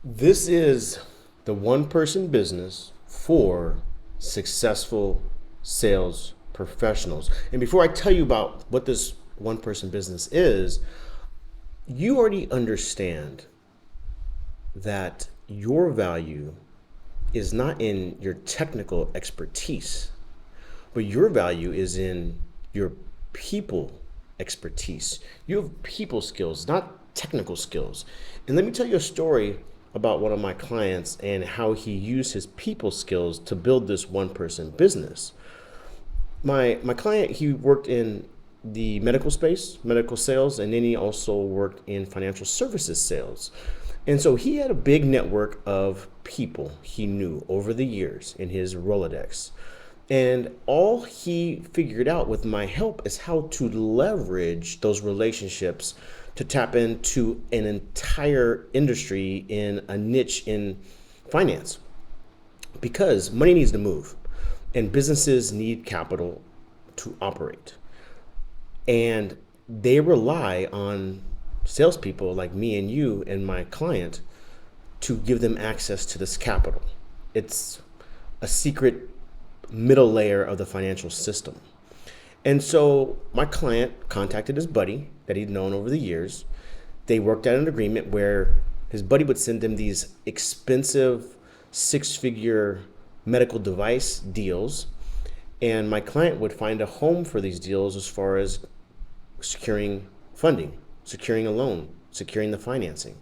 This is the one person business for successful sales professionals. And before I tell you about what this one person business is, you already understand that your value is not in your technical expertise, but your value is in your people expertise. You have people skills, not technical skills. And let me tell you a story about one of my clients and how he used his people skills to build this one person business. My client, he worked in the medical space, medical sales, and then he also worked in financial services sales. And so he had a big network of people he knew over the years in his Rolodex. And all he figured out with my help is how to leverage those relationships to tap into an entire industry in a niche in finance. Because money needs to move and businesses need capital to operate. And they rely on salespeople like me and you and my client to give them access to this capital. It's a secret middle layer of the financial system. And so my client contacted his buddy that he'd known over the years. They worked out an agreement where his buddy would send him these expensive six-figure medical device deals, and my client would find a home for these deals as far as securing funding, securing a loan, securing the financing.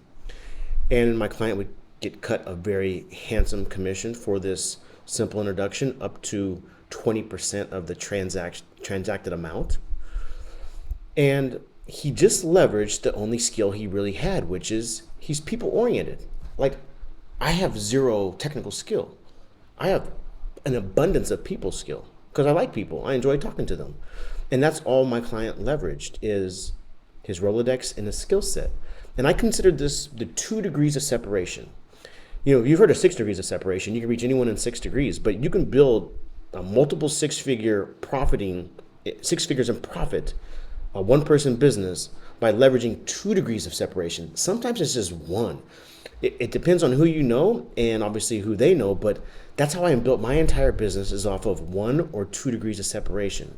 And my client would get cut a very handsome commission for this simple introduction, up to 20% of the transacted amount. And he just leveraged the only skill he really had, which is he's people oriented. Like, I have zero technical skill. I have an abundance of people skill because I like people. I enjoy talking to them. And that's all my client leveraged is his Rolodex and his skill set. And I consider this the 2 degrees of separation. You know, you've heard of 6 degrees of separation. You can reach anyone in 6 degrees, but you can build a multiple six figures in profit, a one person business by leveraging 2 degrees of separation. Sometimes it's just one. It depends on who you know and obviously who they know, but that's how I built my entire business is off of 1 or 2 degrees of separation.